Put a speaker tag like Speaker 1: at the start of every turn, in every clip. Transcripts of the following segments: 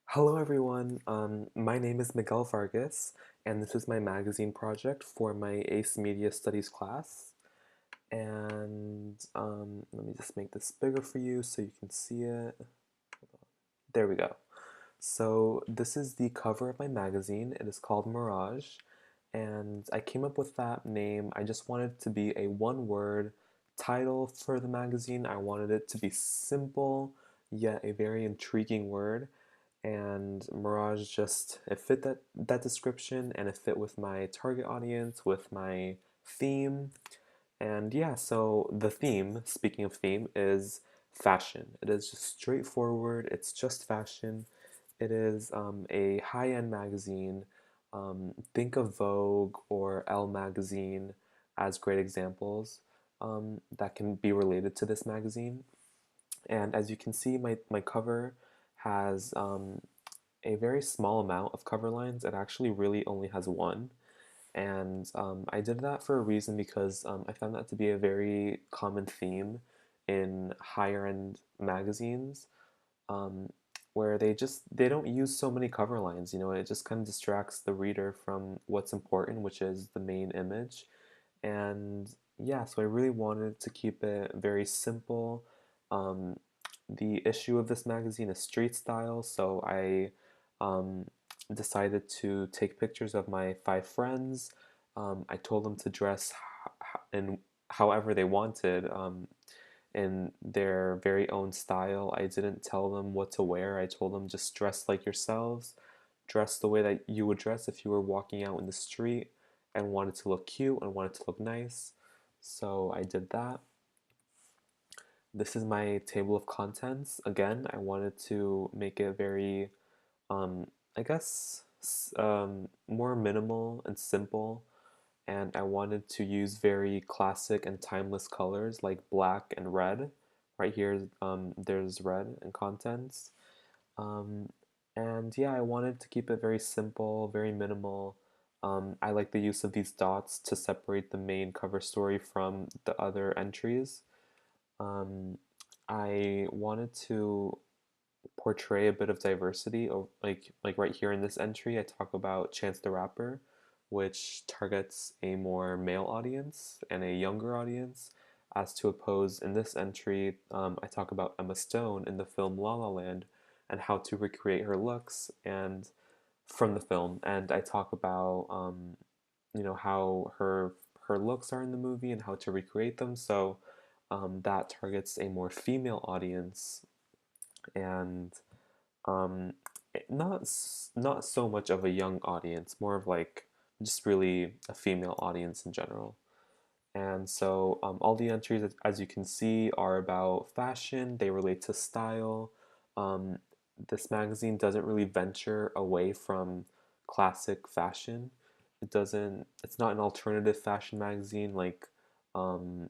Speaker 1: Hello everyone, my name is Miguel Vargas, and this is my magazine project for my ACE Media Studies class. And let me just make this bigger for you so you can see it. There we go. So this is the cover of my magazine. It is called Mirage, and I came up with that name. I just wanted it to be a one-word title for the magazine. I wanted it to be simple, yet a very intriguing word. And Mirage just it fit that description, and it fit with my target audience, with my theme. And yeah, so the theme, speaking of theme, is fashion. It is just straightforward, it's just fashion. It is a high-end magazine. Think of Vogue or Elle magazine as great examples that can be related to this magazine. And as you can see, my cover has a very small amount of cover lines. It actually really only has one. And I did that for a reason because I found that to be a very common theme in higher end magazines, um, where they don't use so many cover lines. You know, it just kind of distracts the reader from what's important, which is the main image. And yeah, so I really wanted to keep it very simple. Um, the issue of this magazine is street style, so I um, decided to take pictures of my five friends. I told them to dress in however they wanted, in their very own style. I didn't tell them what to wear. I told them just dress like yourselves, dress the way that you would dress if you were walking out in the street and wanted to look cute and wanted to look nice. So I did that. This is my table of contents. Again, I wanted to make it very, I guess, more minimal and simple. And I wanted to use very classic and timeless colors like black and red. Right here, there's red in contents. Um, and yeah, I wanted to keep it very simple, very minimal. I like the use of these dots to separate the main cover story from the other entries. Um, I wanted to portray a bit of diversity. Like right here in this entry, I talk about Chance the Rapper, which targets a more male audience and a younger audience. As to oppose in this entry, I talk about Emma Stone in the film La La Land and how to recreate her looks and from the film, and I talk about how her looks are in the movie and how to recreate them. So that targets a more female audience and um, not so much of a young audience, more of like just really a female audience in general. And so all the entries, as you can see, are about fashion. They relate to style. Um, this magazine doesn't really venture away from classic fashion. It doesn't. It's not an alternative fashion magazine like um,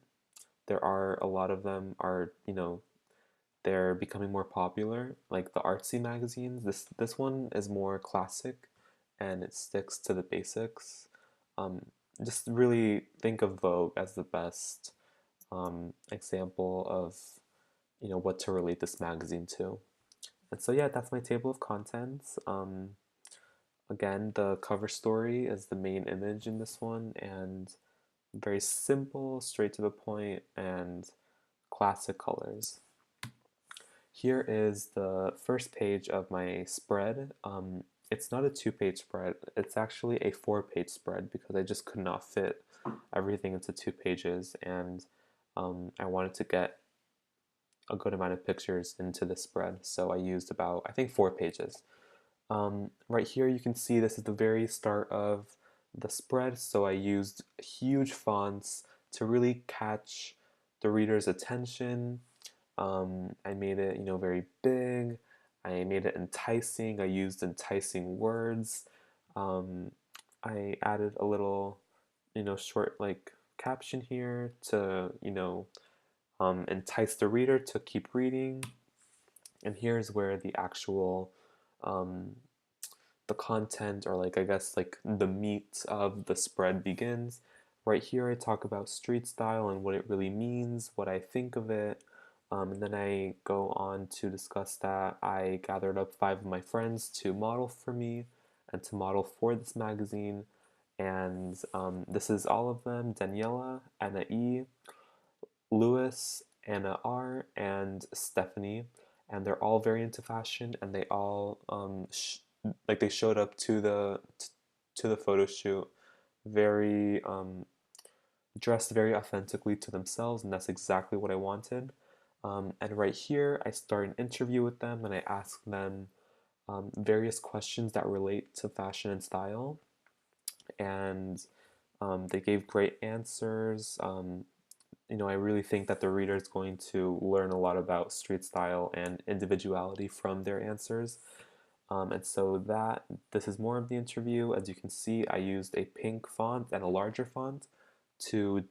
Speaker 1: there are a lot of them are they're becoming more popular, like the artsy magazines. This one is more classic, and it sticks to the basics. Um, just really think of Vogue as the best example of what to relate this magazine to. And so yeah, that's my table of contents. Again, the cover story is the main image in this one, and very simple, straight to the point, and classic colors. Here is the first page of my spread. It's not a two-page spread, it's actually a four-page spread because I just could not fit everything into 2 pages, and I wanted to get a good amount of pictures into the spread, so I used about, I think, 4 pages. Right here you can see this is the very start of the spread, so I used huge fonts to really catch the reader's attention. I made it, very big. I made it enticing. I used enticing words. Um, I added a little, short like caption here to, entice the reader to keep reading. And here's where the actual, um, the content, or like I guess like the meat of the spread begins. Right here, I talk about street style and what it really means, what I think of it, And then I go on to discuss that I gathered up 5 of my friends to model for me and to model for this magazine. And this is all of them: Daniela, Anna E, Lewis, Anna R, and Stephanie. And they're all very into fashion, and they all like they showed up to the photo shoot very dressed very authentically to themselves, and that's exactly what I wanted. And right here, I start an interview with them, and I ask them various questions that relate to fashion and style, and they gave great answers. I really think that the reader is going to learn a lot about street style and individuality from their answers. And so this is more of the interview. As you can see, I used a pink font and a larger font to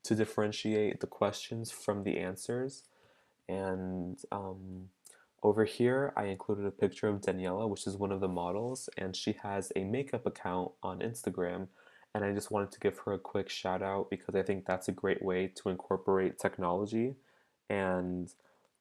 Speaker 1: to differentiate the questions from the answers. And over here, I included a picture of Daniela, which is one of the models, and she has a makeup account on Instagram. And I just wanted to give her a quick shout out because I think that's a great way to incorporate technology and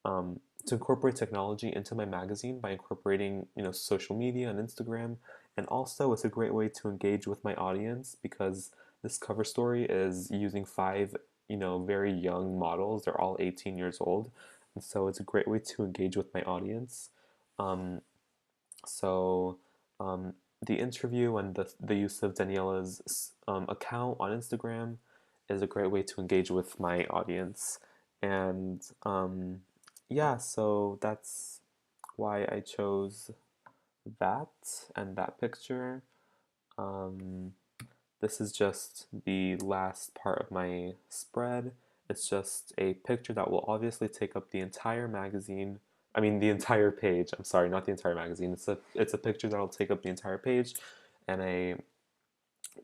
Speaker 1: to incorporate technology into my magazine by incorporating, social media and Instagram. And also, it's a great way to engage with my audience because this cover story is using 5, very young models. They're all 18 years old. And so it's a great way to engage with my audience. Um, so um, the interview and the use of Daniela's account on Instagram is a great way to engage with my audience. And yeah, so that's why I chose that and that picture. Um, this is just the last part of my spread. It's just a picture that will obviously take up the entire magazine. I mean, the entire page. I'm sorry, not the entire magazine. It's a picture that'll take up the entire page, and I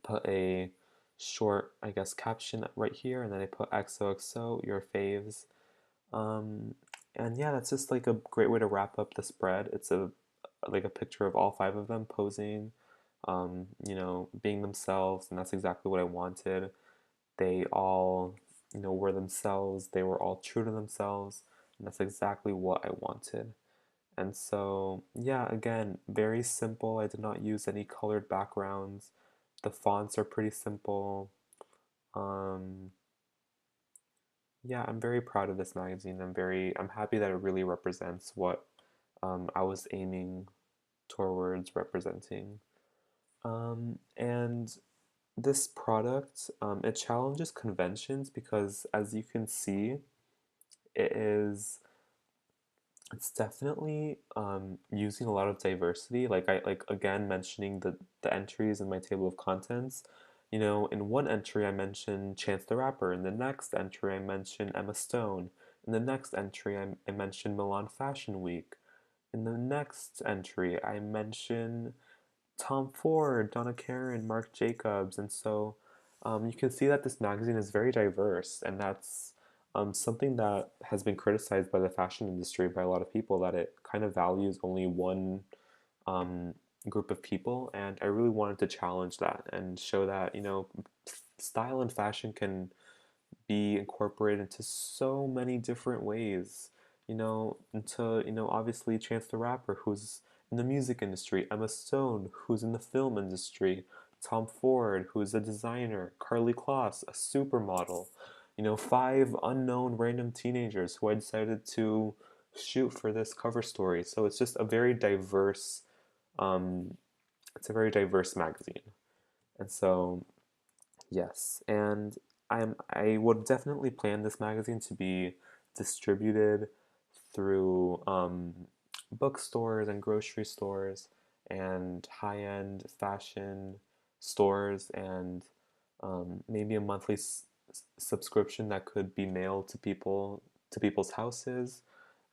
Speaker 1: put a short, I guess, caption right here, and then I put XOXO, your faves. Um, and yeah, that's just like a great way to wrap up the spread. It's a picture of all 5 of them posing, being themselves, and that's exactly what I wanted. They all, were themselves. They were all true to themselves, and that's exactly what I wanted. And so, yeah, again, very simple. I did not use any colored backgrounds. The fonts are pretty simple. Um, yeah, I'm very proud of this magazine. I'm happy that it really represents what I was aiming towards representing. And this product, it challenges conventions because, as you can see, it is it's definitely using a lot of diversity. Like I like again mentioning the entries in my table of contents. In one entry I mentioned Chance the Rapper. In the next entry I mentioned Emma Stone. In the next entry I mentioned Milan Fashion Week. In the next entry I mention Tom Ford, Donna Karan, Marc Jacobs, and so you can see that this magazine is very diverse, and that's something that has been criticized by the fashion industry by a lot of people that it kind of values only one um, group of people, and I really wanted to challenge that and show that style and fashion can be incorporated into so many different ways. Into obviously Chance the Rapper, who's in the music industry, Emma Stone, who's in the film industry, Tom Ford, who's a designer, Carly Kloss, a supermodel. 5 unknown random teenagers who I decided to shoot for this cover story. So it's just um, it's a very diverse magazine. And so yes, and I would definitely plan this magazine to be distributed through bookstores and grocery stores and high-end fashion stores and maybe a monthly subscription that could be mailed to people's houses,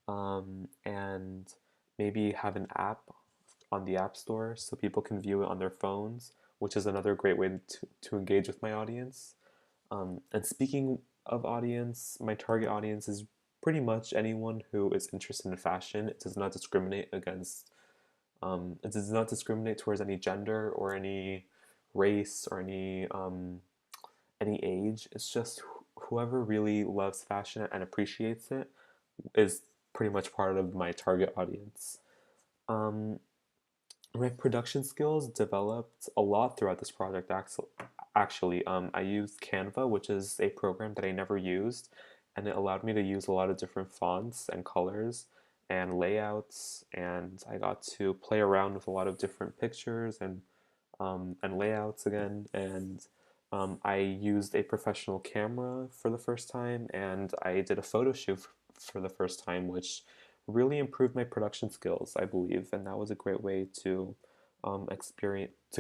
Speaker 1: and maybe have an app on the App Store so people can view it on their phones, which is another great way to engage with my audience. And speaking of audience, my target audience is pretty much anyone who is interested in fashion. It does not discriminate it does not discriminate towards any gender or any race or any age. It's just whoever really loves fashion and appreciates it. is pretty much part of my target audience. Um, my production skills developed a lot throughout this project. Actually, I used Canva, which is a program that I never used, and it allowed me to use a lot of different fonts and colors and layouts, and I got to play around with a lot of different pictures and layouts again. And I used a professional camera for the first time, and I did a photo shoot for the first time, which really improved my production skills, I believe, and that was a great way to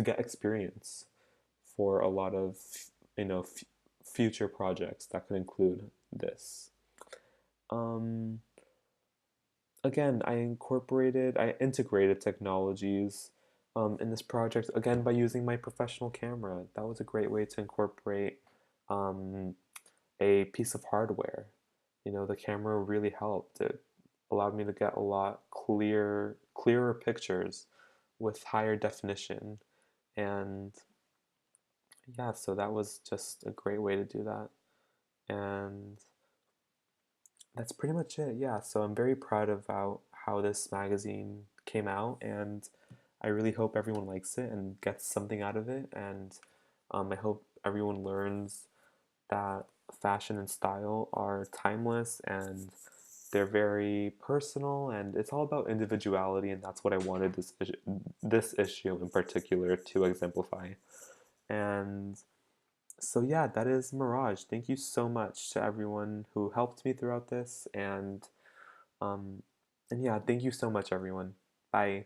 Speaker 1: get experience for a lot of you know future projects that could include this. Um, Again, I integrated technologies in this project again by using my professional camera. That was a great way to incorporate um, a piece of hardware. You know, the camera really helped. It allowed me to get a lot clearer pictures with higher definition. And yeah, so that was just a great way to do that. And that's pretty much it. Yeah, so I'm very proud of how this magazine came out, and I really hope everyone likes it and gets something out of it. And I hope everyone learns that fashion and style are timeless and they're very personal, and it's all about individuality, and that's what I wanted this issue in particular to exemplify. And so yeah, that is Mirage. Thank you so much to everyone who helped me throughout this, um, and yeah, thank you so much, everyone. Bye.